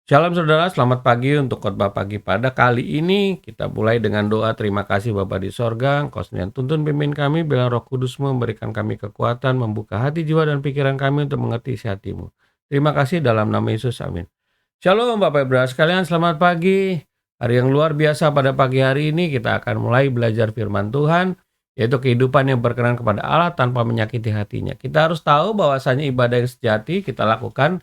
Shalom saudara, selamat pagi untuk khotbah pagi pada kali ini. Kita mulai dengan doa terima kasih Bapa di sorga, Engkau sediaan tuntun pimpin kami, bilang Roh Kudus-Mu memberikan kami kekuatan, membuka hati jiwa dan pikiran kami untuk mengerti isi hati-Mu. Terima kasih dalam nama Yesus, amin. Shalom Bapak Ibu sekalian, selamat pagi. Hari yang luar biasa pada pagi hari ini kita akan mulai belajar firman Tuhan, yaitu kehidupan yang berkenan kepada Allah tanpa menyakiti hatinya. Kita harus tahu bahwasanya ibadah yang sejati kita lakukan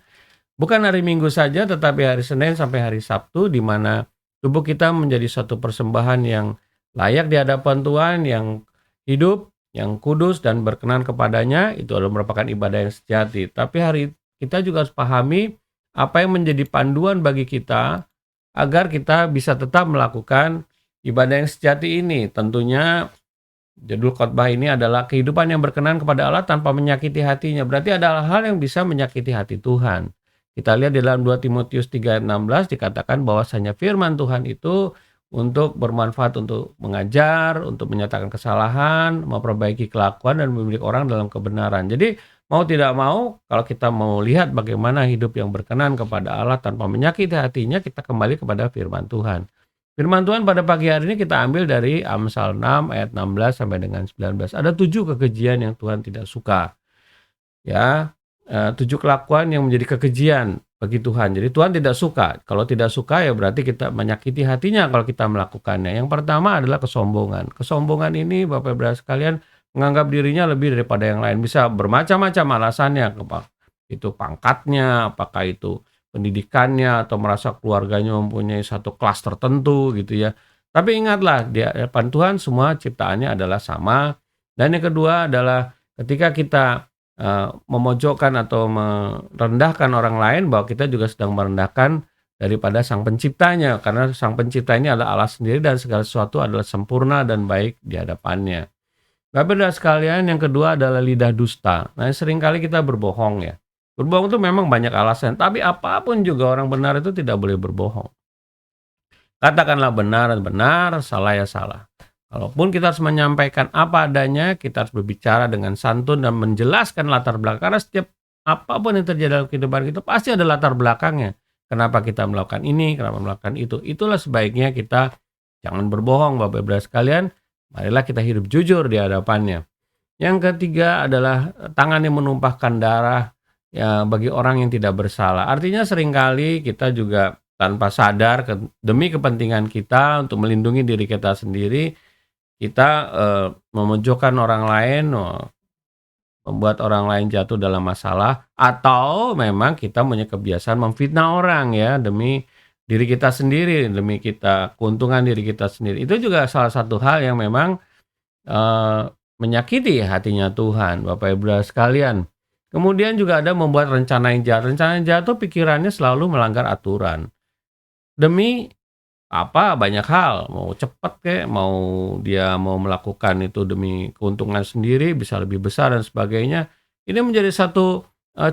bukan hari Minggu saja, tetapi hari Senin sampai hari Sabtu, di mana tubuh kita menjadi satu persembahan yang layak di hadapan Tuhan, yang hidup, yang kudus dan berkenan kepadanya. Itu adalah merupakan ibadah yang sejati. Tapi kita juga harus pahami apa yang menjadi panduan bagi kita agar kita bisa tetap melakukan ibadah yang sejati ini. Tentunya judul khotbah ini adalah kehidupan yang berkenan kepada Allah tanpa menyakiti hatinya. Berarti ada hal yang bisa menyakiti hati Tuhan. Kita lihat di dalam 2 Timotius 3 ayat 16 dikatakan bahwasanya firman Tuhan itu untuk bermanfaat untuk mengajar, untuk menyatakan kesalahan, memperbaiki kelakuan dan membimbing orang dalam kebenaran. Jadi mau tidak mau kalau kita mau lihat bagaimana hidup yang berkenan kepada Allah tanpa menyakiti hatinya, kita kembali kepada firman Tuhan. Firman Tuhan pada pagi hari ini kita ambil dari Amsal 6 ayat 16 sampai dengan 19. Ada 7 kekejian yang Tuhan tidak suka. Ya, 7 kelakuan yang menjadi kekejian bagi Tuhan. Jadi Tuhan tidak suka. Kalau tidak suka ya berarti kita menyakiti hatinya kalau kita melakukannya. Yang pertama adalah kesombongan. Kesombongan ini Bapak Ibu sekalian menganggap dirinya lebih daripada yang lain. Bisa bermacam-macam alasannya. Itu pangkatnya, apakah itu pendidikannya, atau merasa keluarganya mempunyai satu kelas tertentu gitu ya. Tapi ingatlah di hadapan Tuhan semua ciptaannya adalah sama. Dan yang kedua adalah ketika kita memojokkan atau merendahkan orang lain, bahwa kita juga sedang merendahkan daripada Sang Penciptanya, karena Sang Pencipta ini adalah Allah sendiri dan segala sesuatu adalah sempurna dan baik di hadapannya. Bapak dan sekalian, yang kedua adalah lidah dusta. Nah, seringkali kita berbohong ya. Berbohong itu memang banyak alasan, tapi apapun juga orang benar itu tidak boleh berbohong. Katakanlah benar, salah ya salah. Kalaupun kita harus menyampaikan apa adanya, kita harus berbicara dengan santun dan menjelaskan latar belakang. Karena setiap apapun yang terjadi dalam kehidupan kita pasti ada latar belakangnya. Kenapa kita melakukan ini, kenapa melakukan itu. Itulah sebaiknya kita jangan berbohong Bapak Ibu sekalian. Marilah kita hidup jujur di hadapannya. Yang ketiga adalah tangan yang menumpahkan darah ya, bagi orang yang tidak bersalah. Artinya seringkali kita juga tanpa sadar demi kepentingan kita untuk melindungi diri kita sendiri, kita memojokkan orang lain, membuat orang lain jatuh dalam masalah, atau memang kita punya kebiasaan memfitnah orang ya demi diri kita sendiri, demi kita keuntungan diri kita sendiri. Itu juga salah satu hal yang memang menyakiti hatinya Tuhan, Bapak Ibu sekalian. Kemudian juga ada membuat rencana yang jahat. Rencana yang jahat itu pikirannya selalu melanggar aturan. Demi banyak hal, mau cepat kek, dia mau melakukan itu demi keuntungan sendiri, bisa lebih besar dan sebagainya. Ini menjadi satu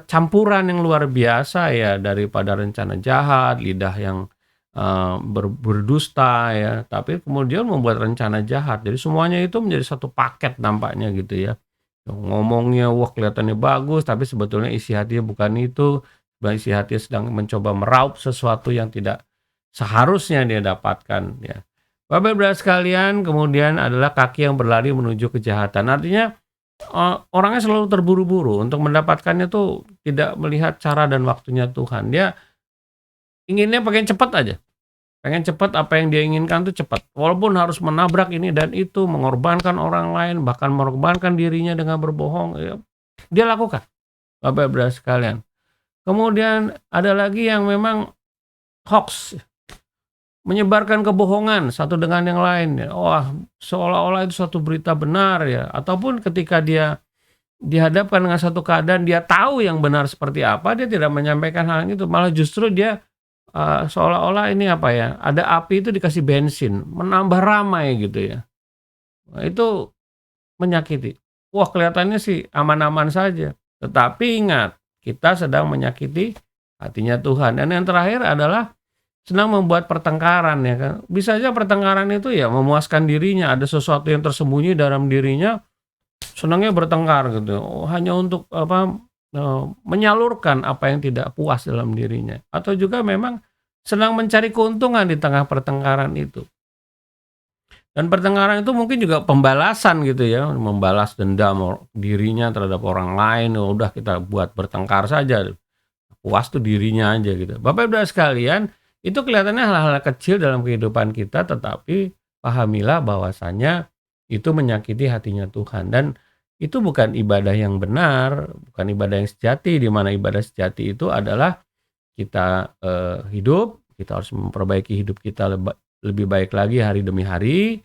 campuran yang luar biasa ya, daripada rencana jahat, lidah yang berdusta ya, tapi kemudian membuat rencana jahat. Jadi semuanya itu menjadi satu paket nampaknya gitu ya. Ngomongnya wah kelihatannya bagus, tapi sebetulnya isi hatinya bukan itu. Isi hatinya sedang mencoba meraup sesuatu yang tidak seharusnya dia dapatkan ya. Bapak Ibu sekalian, kemudian adalah kaki yang berlari menuju kejahatan. Artinya orangnya selalu terburu-buru untuk mendapatkannya tuh tidak melihat cara dan waktunya Tuhan. Dia inginnya pengen cepat aja. Pengen cepat, apa yang dia inginkan tuh cepat. Walaupun harus menabrak ini dan itu, mengorbankan orang lain, bahkan mengorbankan dirinya dengan berbohong, ya, dia lakukan. Bapak Ibu sekalian. Kemudian ada lagi yang memang hoax, menyebarkan kebohongan satu dengan yang lain. Wah, seolah-olah itu suatu berita benar ya. Ataupun ketika dia dihadapkan dengan satu keadaan, dia tahu yang benar seperti apa, dia tidak menyampaikan hal itu. Malah justru dia seolah-olah ini ada api itu dikasih bensin, menambah ramai gitu ya. Nah, itu menyakiti. Wah, kelihatannya sih aman-aman saja. Tetapi ingat, kita sedang menyakiti hatinya Tuhan. Dan yang terakhir adalah senang membuat pertengkaran ya kan. Bisa aja pertengkaran itu ya memuaskan dirinya, ada sesuatu yang tersembunyi dalam dirinya, senangnya bertengkar gitu. Hanya untuk menyalurkan apa yang tidak puas dalam dirinya. Atau juga memang senang mencari keuntungan di tengah pertengkaran itu. Dan pertengkaran itu mungkin juga pembalasan gitu ya, membalas dendam dirinya terhadap orang lain, ya udah kita buat bertengkar saja, puas tuh dirinya aja gitu. Bapak Ibu sekalian, itu kelihatannya hal-hal kecil dalam kehidupan kita, tetapi pahamilah bahwasanya itu menyakiti hatinya Tuhan, dan itu bukan ibadah yang benar, bukan ibadah yang sejati, di mana ibadah sejati itu adalah kita hidup, kita harus memperbaiki hidup kita lebih baik lagi hari demi hari.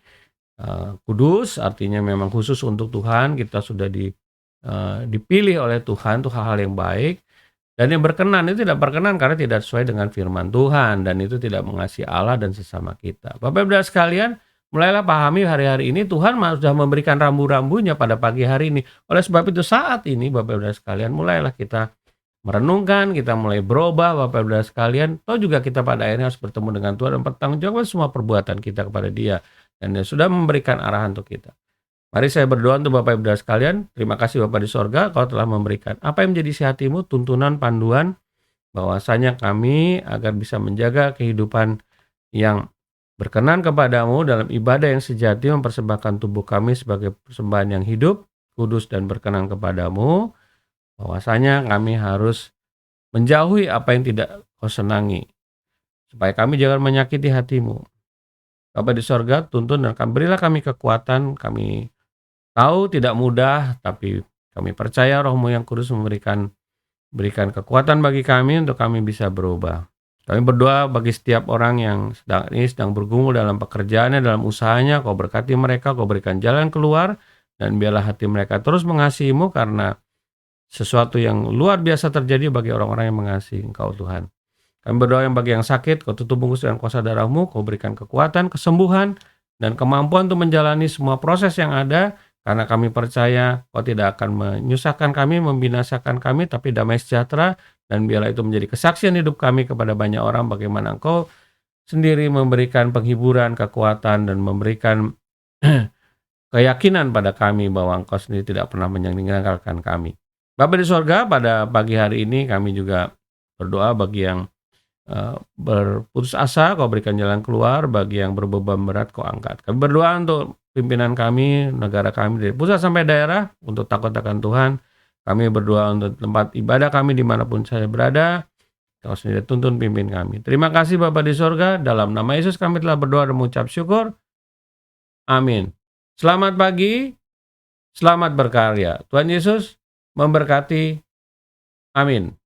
Kudus artinya memang khusus untuk Tuhan, kita sudah dipilih oleh Tuhan untuk hal-hal yang baik, dan yang berkenan itu tidak berkenan karena tidak sesuai dengan firman Tuhan, dan itu tidak mengasihi Allah dan sesama kita. Bapak Ibu sekalian, mulailah pahami hari-hari ini Tuhan sudah memberikan rambu-rambunya pada pagi hari ini. Oleh sebab itu saat ini Bapak Ibu sekalian, mulailah kita merenungkan, kita mulai berubah Bapak Ibu sekalian. Toh juga kita pada akhirnya harus bertemu dengan Tuhan dan bertanggung jawab semua perbuatan kita kepada Dia, dan Dia sudah memberikan arahan untuk kita. Mari saya berdoa untuk Bapak Ibu sekalian. Terima kasih Bapak di sorga, Kau telah memberikan apa yang menjadi isi hatimu, tuntunan, panduan, bahwasanya kami agar bisa menjaga kehidupan yang berkenan kepadamu dalam ibadah yang sejati, mempersembahkan tubuh kami sebagai persembahan yang hidup, kudus dan berkenan kepadamu, bahwasanya kami harus menjauhi apa yang tidak Kau senangi, supaya kami jangan menyakiti hatimu. Bapa di sorga, tuntun dan berilah kami kekuatan. Kami tahu tidak mudah, tapi kami percaya Roh-Mu yang kudus berikan kekuatan bagi kami untuk kami bisa berubah. Kami berdoa bagi setiap orang yang sedang bergumul dalam pekerjaannya, dalam usahanya. Kau berkati mereka, Kau berikan jalan keluar, dan biarlah hati mereka terus mengasihi-Mu, karena sesuatu yang luar biasa terjadi bagi orang-orang yang mengasihi Engkau Tuhan. Kami berdoa yang bagi yang sakit, Kau tutup bungkus dengan kuasa darah-Mu, Kau berikan kekuatan, kesembuhan, dan kemampuan untuk menjalani semua proses yang ada, karena kami percaya Kau tidak akan menyusahkan kami, membinasakan kami, tapi damai sejahtera, dan biarlah itu menjadi kesaksian hidup kami kepada banyak orang bagaimana Engkau sendiri memberikan penghiburan, kekuatan, dan memberikan keyakinan pada kami bahwa Engkau sendiri tidak pernah meninggalkan kami. Bapa di sorga, pada pagi hari ini kami juga berdoa bagi yang berputus asa, Kau berikan jalan keluar, bagi yang berbeban berat Kau angkat. Kami berdoa untuk pimpinan kami, negara kami dari pusat sampai daerah, untuk takut akan Tuhan. Kami berdoa untuk tempat ibadah kami dimanapun saya berada, Kau sendiri tuntun pimpin kami. Terima kasih Bapa di sorga, dalam nama Yesus kami telah berdoa dan mengucap syukur. Amin. Selamat pagi, selamat berkarya. Tuhan Yesus memberkati. Amin.